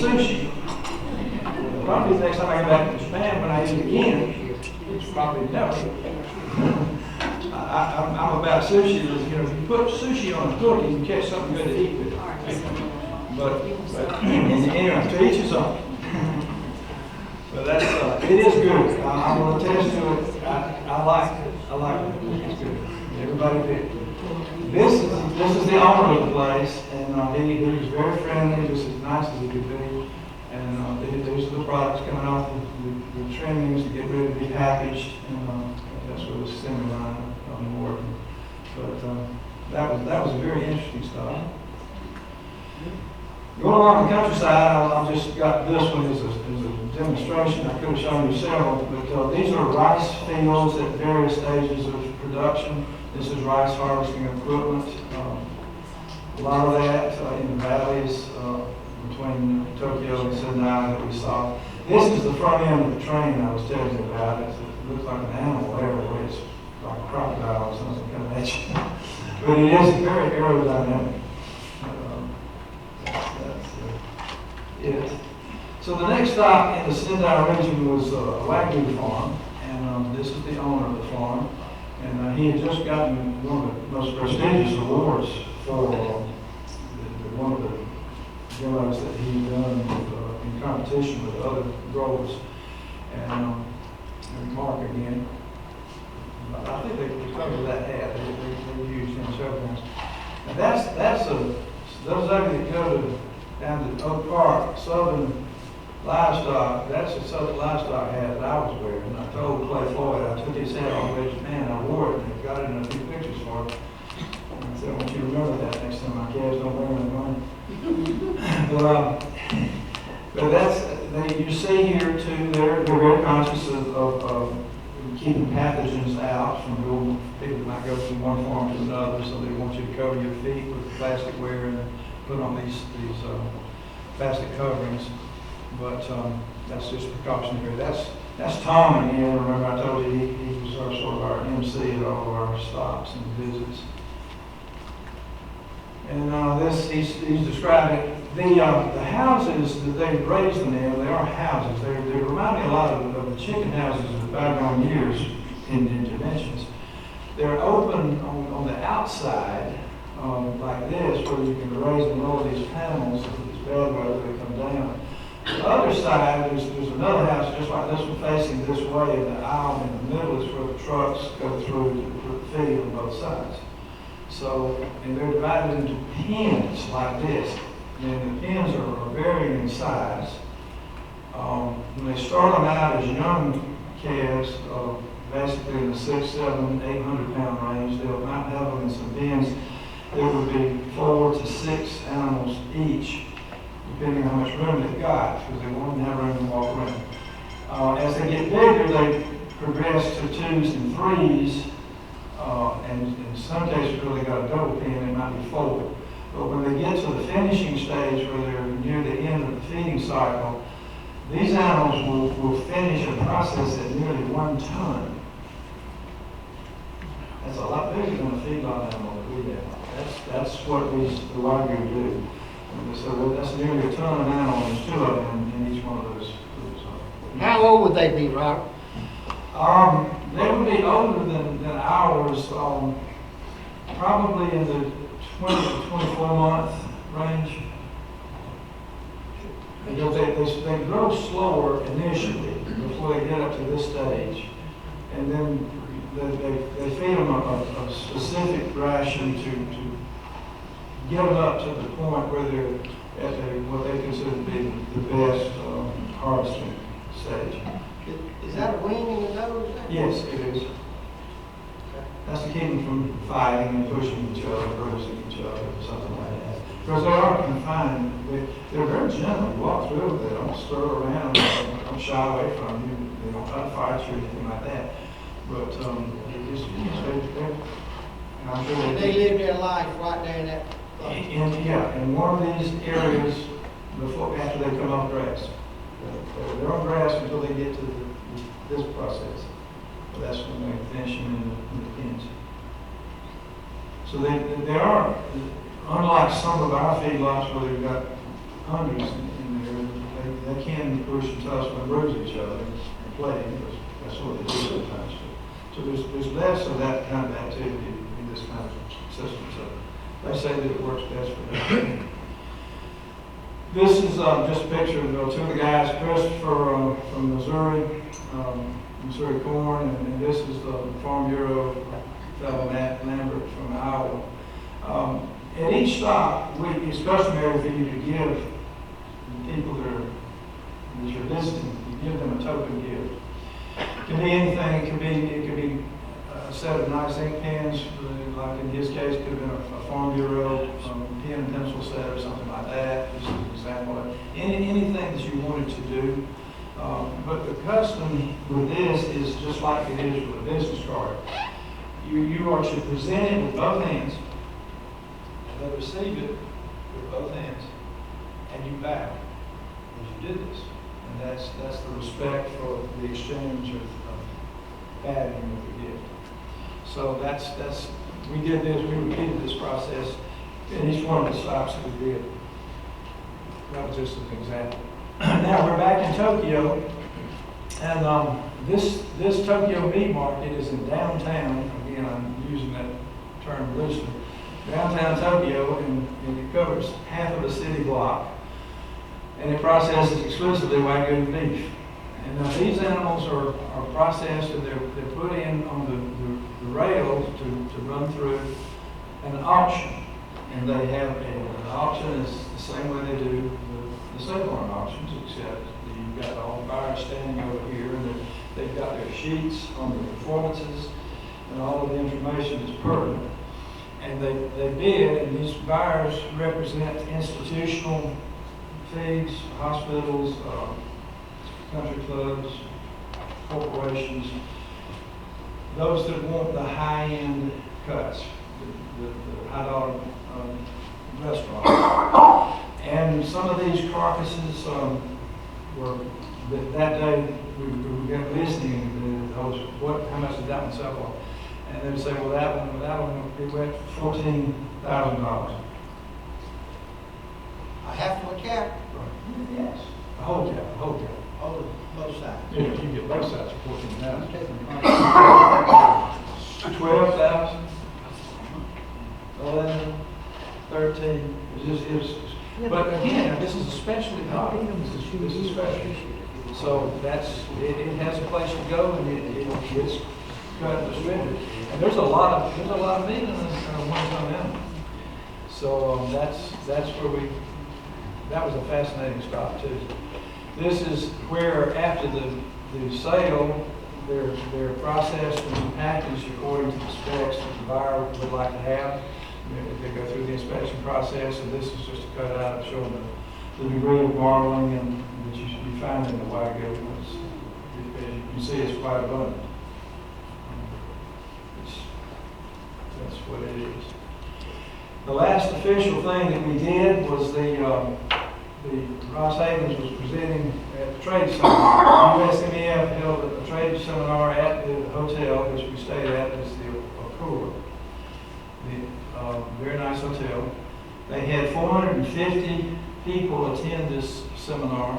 sushi. Probably the next time I go back to Japan, when I eat again, it's probably never. I'm about sushi. You know, if you put sushi on a hook, you can catch something good to eat with it. But anyway, to each his own. But that's it is good. I'm going to attest to it. I like it. I like it. It's good. Everybody did. This is the owner of the place, and he was very friendly, just as nice as he could be. And these are the products coming off the trimmings to get ready to be packaged, and that's where the assembly line I'm working. But that was very interesting stuff. Going along the countryside, I just got this one as a demonstration. I could have shown you several, but these are rice fields at various stages of production. This is rice harvesting equipment. A lot of that in the valleys between Tokyo and Sendai that we saw. This is the front end of the train I was telling you about. It looks like an animal everywhere. It's like a crocodile or something coming at you. But it is very aerodynamic. That's it. So the next stop in the Sendai region was a Wagyu farm, and this is the owner of the farm. And he had just gotten one of the most prestigious awards for one of the demos that he'd done in competition with other growers. And Mark again, I think they covered that ad. They used him several times. And that's those of you that go down to Oak Park, Southern Livestock, that's the Southern Livestock hat that I was wearing. And I told Clay Floyd, I took his hat all the way to Japan, I wore it, and I got it in a few pictures for him. And I said, I want you to remember that next time my calves don't bring any money. But that's, you see here too, they're very conscious of keeping pathogens out from people that might go from one farm to another, so they want you to cover your feet with plastic wear and put on these plastic coverings. But that's just precautionary. That's Tom again. Remember I told you he was sort of our MC at all of our stops and visits. And he's describing the houses that they've raised them in. They are houses. They remind me a lot of the chicken houses of bygone years in dimensions. They're open on the outside like this, where you can raise and lower these panels if it's bad weather they come down. The other side, there's another house just like this one facing this way, and the aisle in the middle is where the trucks go through to put the feed on both sides. So, and they're divided into pens like this. And the pens are varying in size. When they start them out as young calves, basically in the 600, 700, 800 pound range, they might have them in some pens. There would be 4 to 6 animals each, depending on how much room they've got, because they won't have room to walk around. As they get bigger, they progress to 2s and 3s, and in some cases where they got a double pen, they might be 4. But when they get to the finishing stage, where they're near the end of the feeding cycle, these animals will finish a process at nearly 1 ton. That's a lot bigger than a feedlot animal that we have. That's what the Wagyu do. So that's nearly a ton of animal, and there's 2 of them in each one of those. How old would they be, Robert? They would be older than ours, probably in the 20 to 24 month range. Because they grow slower initially before they get up to this stage, and then they feed them a specific ration to get them up to the point where they're at what they consider to be the best harvesting stage. Is that a ring in the nose? Yes, it is. That's to keep them from fighting and pushing each other, bruising each other, or something like that. Because they are confined. They're very gentle. You walk through them, they don't stir around, they don't shy away from you, they don't try to fight you or anything like that. But I'm sure they live their life right there in that place. In one of these areas after they come off grass. They're on grass until they get to this process. But that's when they finish them in the pens. So they are, unlike some of our feedlots where they've got hundreds in there, can push and tussle and bruise each other and play, because that's what they do sometimes. So there's less of that kind of activity in this kind of system. So they say that it works best for them. This is just a picture of two of the guys, Christopher from Missouri, Missouri Corn, and this is the Farm Bureau fellow, Matt Lambert from Iowa. At each stop, it's customary for you to give people that you're visiting, you give them a token gift. It can be anything. It could be a set of nice ink pens, like in his case, it could have been a Farm Bureau pen and pencil set or something like that. Just an example of anything that you wanted to do. But the custom with this is just like it is with a business card. You are to present it with both hands, and they receive it with both hands, and you bow as you do this. And that's the respect for the exchange of bowing with the gift. So we did this, we repeated this process in each one of the stops that we did. That was just an example. Now we're back in Tokyo, and this Tokyo meat market is in downtown. Again, I'm using that term loosely. Downtown Tokyo, and it covers half of the city block, and it processes exclusively Wagyu beef. And now these animals are processed, and they're put in on the rails to run through an auction. And they have an auction is the same way they do the sale barn auctions, except you've got all the buyers standing over here, and they've got their sheets on the performances, and all of the information is pertinent. And they bid, and these buyers represent institutional feeds, hospitals, country clubs, corporations, those that want the high-end cuts, the high-dollar restaurants. And some of these carcasses were, that day, we got listening to those, how much did that one sell for? And they would say, well, that one, it went for $14,000. A half of a cap? Yes. A whole cap. Oh, both sides. Yeah, you get both sides for $14,000. 12,000, 11, 13. But again, this is a specialty product. This is special. So it has a place to go, and it gets cut and distributed. And there's a lot of meat in one ton animal. So that's where that was a fascinating stop too. This is where after the sale, they're processed and packaged according to the specs that the buyer would like to have. They go through the inspection process, and this is just a cutout showing the degree of marbling and that you find in the Wagyu. As you can see, it's quite abundant. That's what it is. The last official thing that we did was the Ross Havens was presenting at the trade seminar. USMEF held a trade seminar at the hotel, which we stayed at. It's the Okura. Very nice hotel. They had 450 people attend this seminar,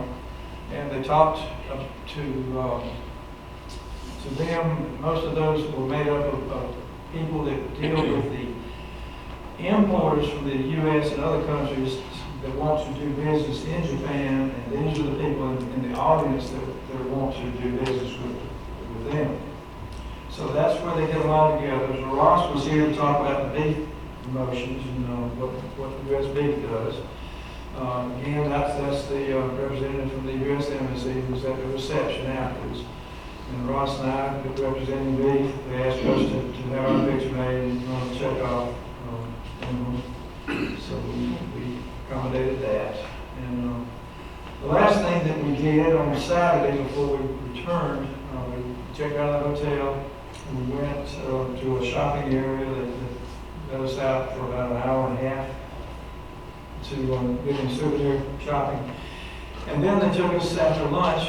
and they talked to them. Most of those were made up of people that deal with the importers from the U.S. and other countries that want to do business in Japan, and these are the people in the audience that want to do business with them. So that's where they get them all together. So Ross was here to talk about the beef promotions and what the U.S. beef does. Again, that's the representative from the U.S. Embassy who was at the reception afterwards. And Ross and I, representing beef, they asked us to have our picture made and check off. So we accommodated that. And the last thing that we did on Saturday before we returned, we checked out of the hotel, and we went to a shopping area that let us out for about an hour and a half to getting souvenir shopping. And then they took us after lunch,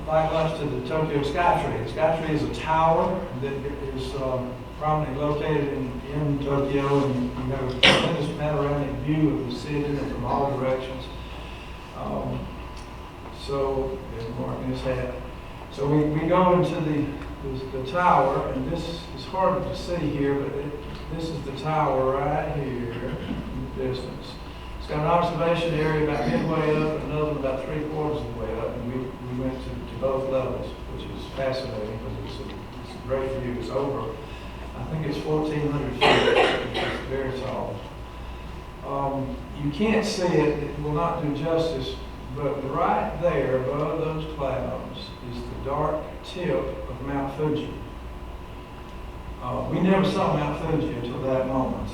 light lunch, to the Tokyo Skytree. The Skytree is a tower that is prominently located in Tokyo, and you have a tremendous panoramic view of the city from all directions. So, and marking his hat. So we go into the tower, and this is hard to see here, but this is the tower right here in the distance. It's got an observation area about midway up, and another one about 3/4 of the way up, and we went to both levels, which is fascinating because it's a great view. It's over, I think it's 1,400 feet. It's very tall. You can't see it, it will not do justice, but right there above those clouds is the dark tip of Mount Fuji. We never saw Mount Fuji until that moment,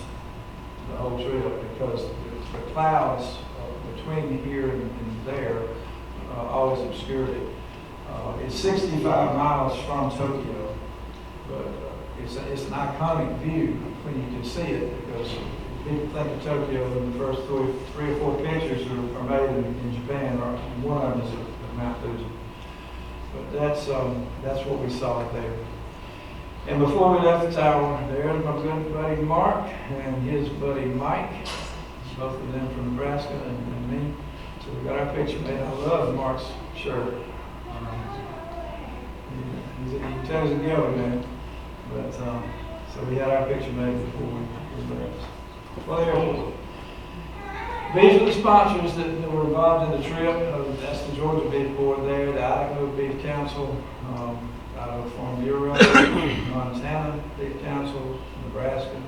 the whole trip, because the clouds between here and there always obscured it. It's 65 miles from Tokyo, but it's an iconic view when you can see it, because people think of Tokyo and the first three or four pictures are made in Japan, or one of them is at Mount Fuji. But that's what we saw there. And before we left the tower, there's my good buddy Mark and his buddy Mike, both of them from Nebraska, and me. So we got our picture made. I love Mark's shirt. He tells it yellow, man. But so we had our picture made before we left. Well, there. These are the sponsors that were involved in the trip. That's the Georgia Beef Board there, the Idaho Beef Council, Idaho Farm Bureau, Montana Beef Council, Nebraska,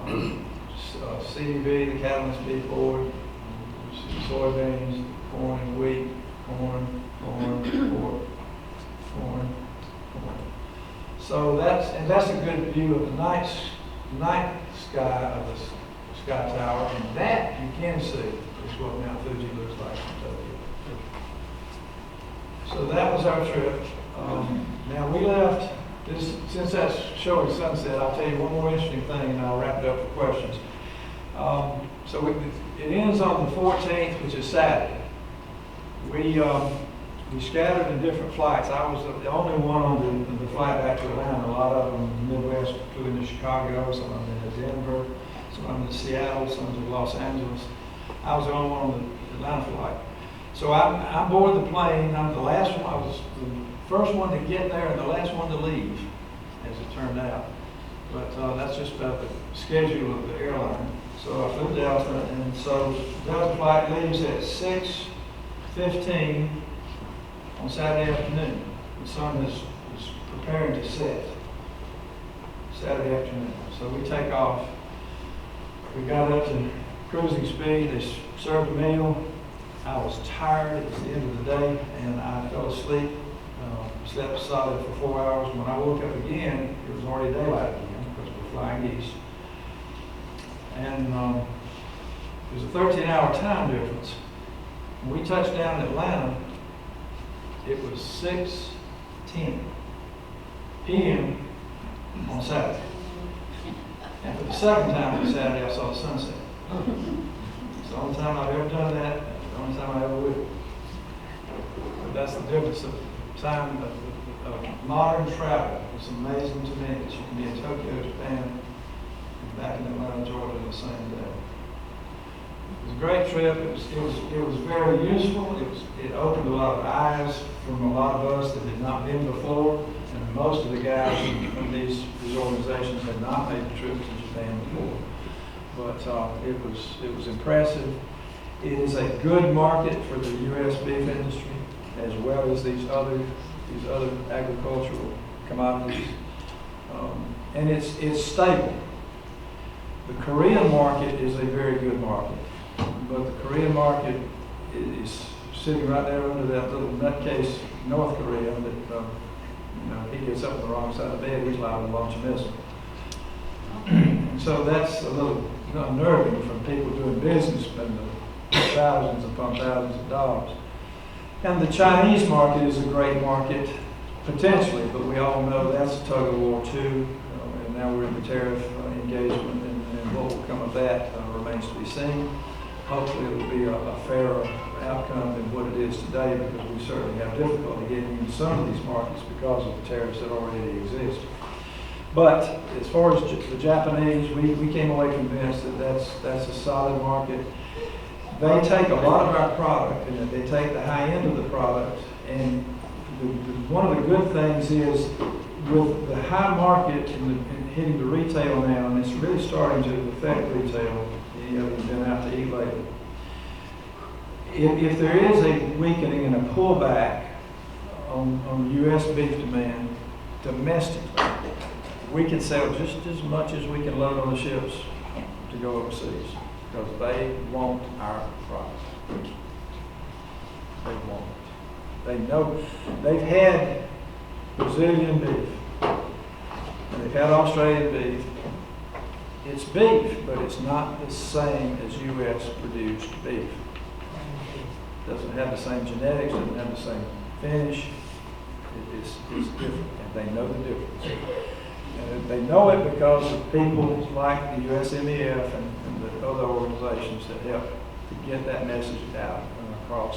CDB, the Cattleman's Beef Board, soybeans, corn and wheat, corn, pork, corn. So that's a good view of the night sky of the sky tower, and that you can see is what Mount Fuji looks like from Tokyo. So that was our trip. Now we left this, since that's showing sunset, I'll tell you one more interesting thing and I'll wrap it up for questions. So it ends on the 14th, which is Saturday. We scattered in different flights. I was the only one on the flight back to Atlanta. A lot of them in the Midwest, including to Chicago, some of them to Denver, some of them to Seattle, some to Los Angeles. I was the only one on the Atlanta flight. So I boarded the plane. I'm the last one. I was the first one to get there and the last one to leave, as it turned out. But that's just about the schedule of the airline. So I flew Delta, and so Delta flight leaves at 6:15 on Saturday afternoon. The sun is preparing to set Saturday afternoon. So we take off. We got up to cruising speed. They served a meal. I was tired. It was the end of the day, and I fell asleep. Slept solid for 4 hours. When I woke up again, it was already daylight again because we're flying east. And there's a 13-hour time difference. When we touched down in Atlanta, it was 6:10 p.m. on Saturday. And for the second time on Saturday, I saw the sunset. It's the only time I've ever done that, and the only time I ever will. But that's the difference of time of modern travel. It's amazing to me that you can be in Tokyo, Japan, and back in Atlanta, Georgia on the same day. It was a great trip. It was very useful. It opened a lot of eyes from a lot of us that had not been before, and most of the guys from these organizations had not made the trip to Japan before. But it was impressive. It is a good market for the U.S. beef industry, as well as these other agricultural commodities, and it's stable. The Korean market is a very good market, but the Korean market is sitting right there under that little nutcase North Korea that he gets up on the wrong side of the bed, he's liable to launch a missile. So that's a little unnerving for people doing business, spending thousands upon thousands of dollars. And the Chinese market is a great market, potentially, but we all know that's a tug of war too. And now we're in the tariff engagement, and what will come of that remains to be seen. Hopefully it will be a fairer outcome than what it is today, because we certainly have difficulty getting into some of these markets because of the tariffs that already exist. But as far as the Japanese, we came away convinced that that's a solid market. they take a lot of our product, and they take the high end of the product, and one of the good things is with the high market and hitting the retail now, and it's really starting to affect retail. You know, you've been out to eat lately. If there is a weakening and a pullback on U.S. beef demand domestically, we can sell just as much as we can load on the ships to go overseas, because they want our product. They want it. They know. They've had Brazilian beef, and they've had Australian beef. It's beef, but it's not the same as U.S. produced beef. Doesn't have the same genetics, doesn't have the same finish. It's different, and they know the difference. And they know it because of people like the USMEF and the other organizations that help to get that message out and across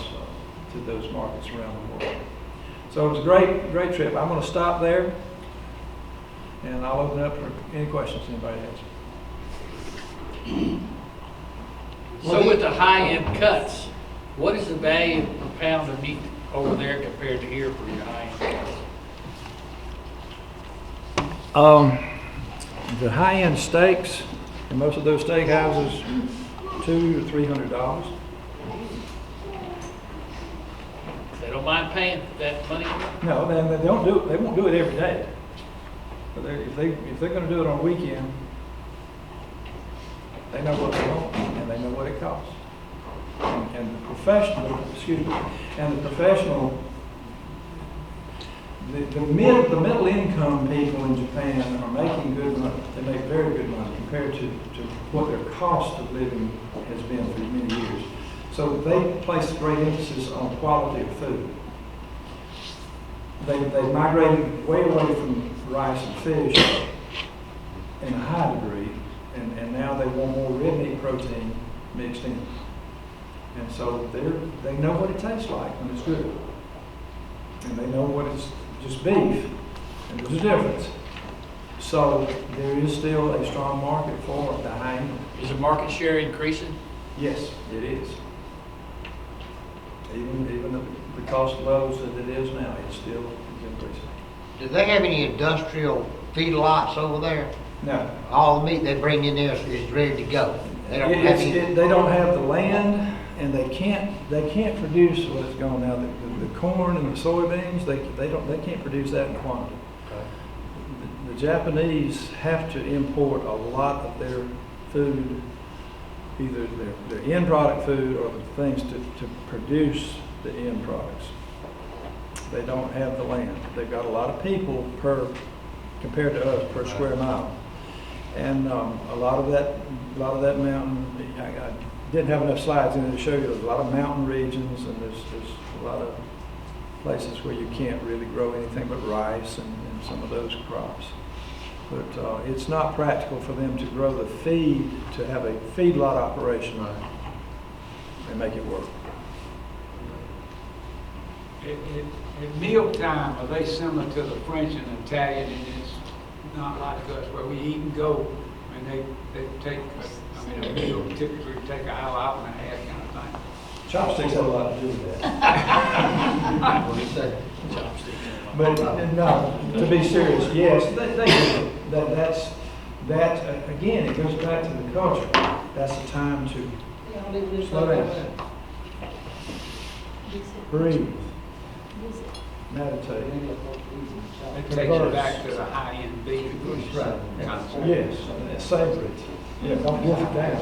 to those markets around the world. So it was a great trip. I'm going to stop there, and I'll open up for any questions anybody has. So with the high-end cuts, what is the value per pound of meat over there compared to here for your high-end cuts? The high-end steaks in most of those steakhouses, $200 to $300. They don't mind paying that money? No, they don't do it. They won't do it every day. But if they're going to do it on a weekend, they know what they want and they know what it costs. And the professional, the middle income people in Japan are making good money. They make very good money compared to what their cost of living has been for many years. So they place great emphasis on quality of food. They migrated way away from rice and fish in a high degree, and now they want more red meat protein mixed in. And so they know what it tastes like when it's good. And they know what it's just beef, and there's a difference. So there is still a strong market for the high end. Is the market share increasing? Yes, it is. Even the cost levels that it is now, it's still increasing. Do they have any industrial feedlots over there? No. All the meat they bring in there is ready to go. They don't have any. They don't have the land, and they can't produce what's going now. The corn and the soybeans, they can't produce that in quantity. Okay. The Japanese have to import a lot of their food, either their end product food or the things to produce the end products. They don't have the land. They've got a lot of people compared to us per square mile, and a lot of that mountain. I didn't have enough slides in it to show you. There's a lot of mountain regions, and there's a lot of places where you can't really grow anything but rice and some of those crops. But it's not practical for them to grow the feed, to have a feedlot operation and make it work. At mealtime, are they similar to the French and Italian, and it's not like us where we eat and go, and they take, a meal typically take an hour and a half kind of thing? Chopsticks have a lot to do with that. But no, to be serious, yes, they do. That again, it goes back to the culture. That's the time to slow down, breathe, meditate. It takes you back to the high-end beef. Right. Yes, savor it. Yeah, don't wolf it down.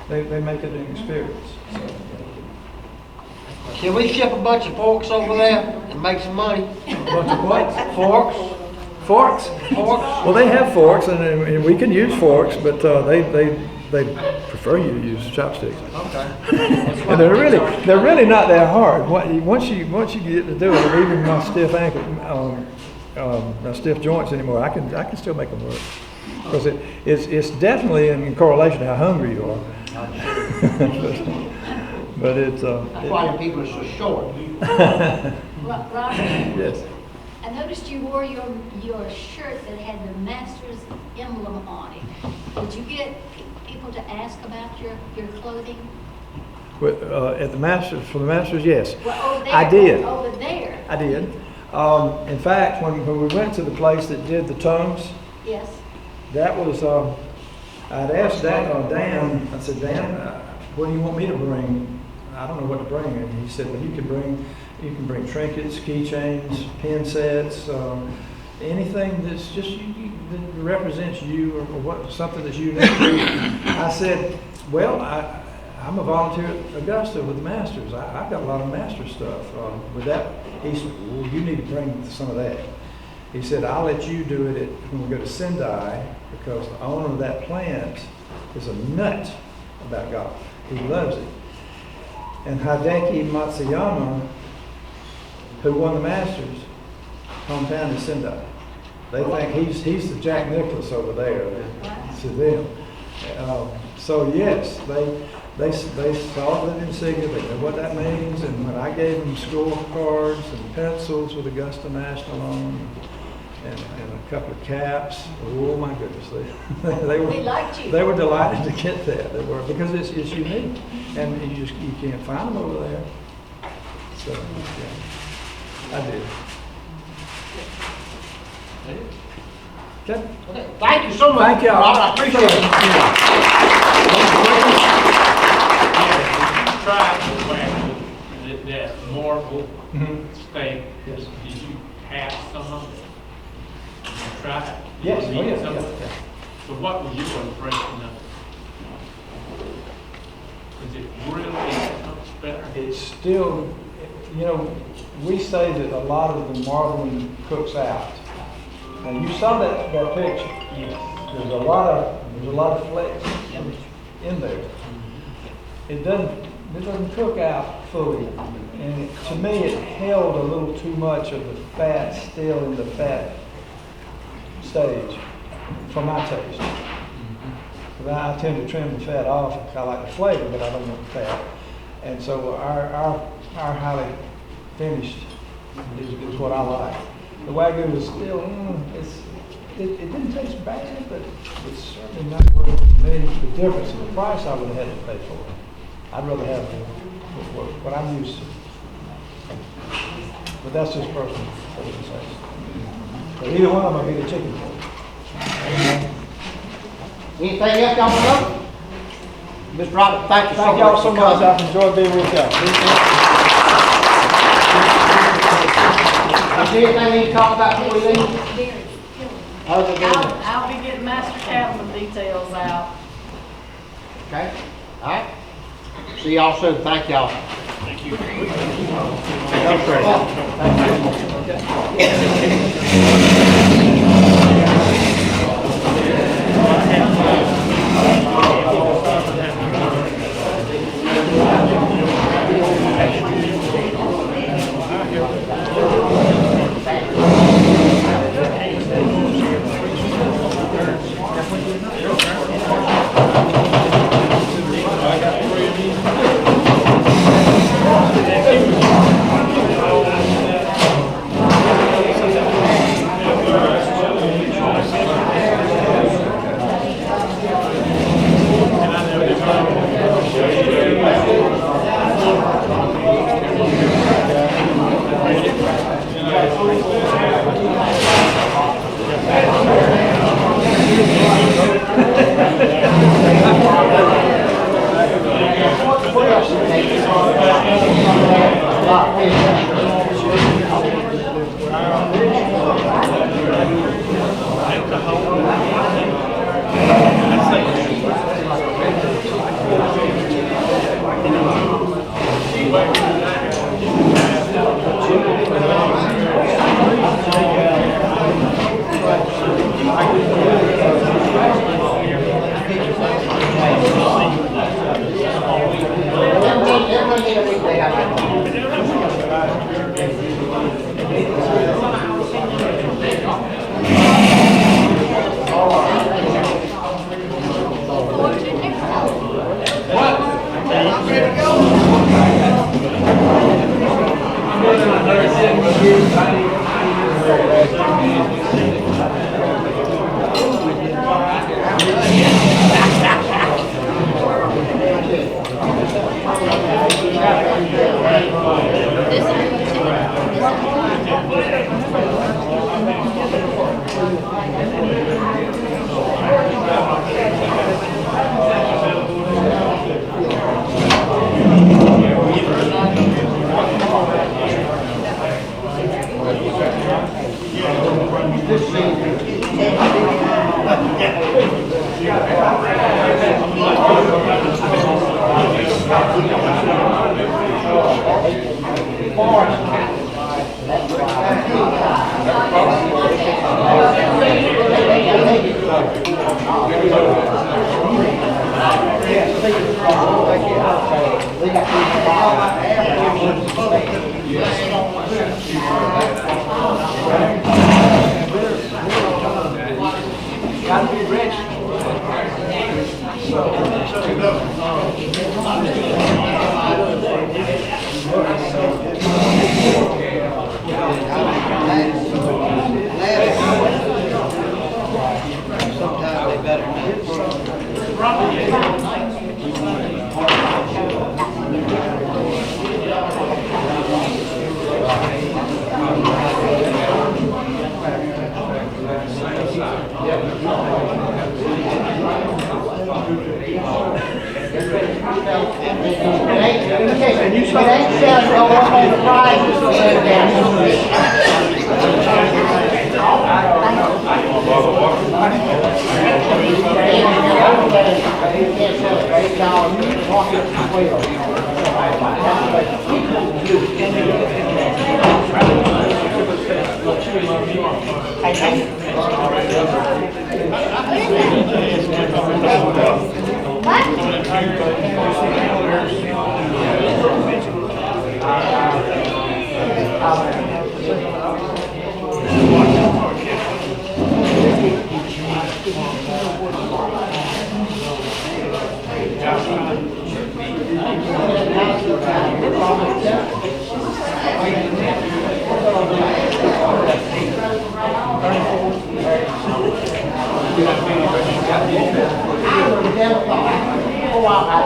They make it an experience. So. Can we ship a bunch of forks over there and make some money? A bunch of what? Forks? Forks? Well, they have forks, and we can use forks, but they prefer you to use chopsticks. Okay. And they're really not that hard. Once you get to do it, even my stiff ankle, my stiff joints anymore, I can still make them work, because it's definitely in correlation to how hungry you are. But it's That's why the people are so short. Robert, yes. I noticed you wore your shirt that had the master's emblem on it. Did you get people to ask about your clothing? At the Masters, for the Masters, yes. Well, over there. I did. Over there. I did. In fact, when we went to the place that did the tones, Yes. that was, I'd asked Dan, I said, Dan, what do you want me to bring? I don't know what to bring. And he said, well, you can bring trinkets, keychains, pin sets, anything that's just that represents you or what, something that's unique. I said, well, I'm a volunteer at Augusta with the Masters. I've got a lot of Master stuff. With that, he said, well, you need to bring some of that. He said, I'll let you do it when we go to Sendai, because the owner of that plant is a nut about golf. He loves it. And Hideki Matsuyama, who won the Masters, hometown is Sendai. They think he's the Jack Nicklaus over there to them. So yes, they saw the insignia, they know what that means, and when I gave them scorecards and pencils with Augusta National on them, and a couple of caps, oh my goodness, they were They liked you. They were delighted to get that. They were, because it's unique, and you can't find them over there. So yeah, I did. Okay. Okay, thank you so much. Thank y'all. Robert, I appreciate it. Tried to wax that marble Mhm. stain. Yes. Did you have some of it? Did you try it? Did Yes, you oh, need yeah, some of it? yeah. So what was your impression of it? Is it really much better? It's still, we say that a lot of the marbling cooks out. Now, you saw that picture. Yes. There's a lot of flecks in there. It doesn't cook out fully, and to me, it held a little too much of the fat still in the fat stage, for my taste. Because I tend to trim the fat off. I like the flavor, but I don't want the fat. And so our highly finished is what I like. The Wagyu is still, it didn't taste bad, but it's certainly not worth the difference in the price I would have had to pay for it. I'd rather have what I'm used to. But that's just personal. But either one of them will be the chicken for. Anything else y'all want to know? Ms. Robert, thank you so much. Thank y'all so for much. coming. I've enjoyed being with y'all. Is there anything we need to talk about before we leave? Very. Other than this? I'll be getting Master Cattleman details out. Okay, all right. See y'all soon. Thank y'all. Everyone need a weekday out there. What? Gotta be registered. Sometimes they better If it ain't selling, go up on the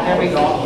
There we go.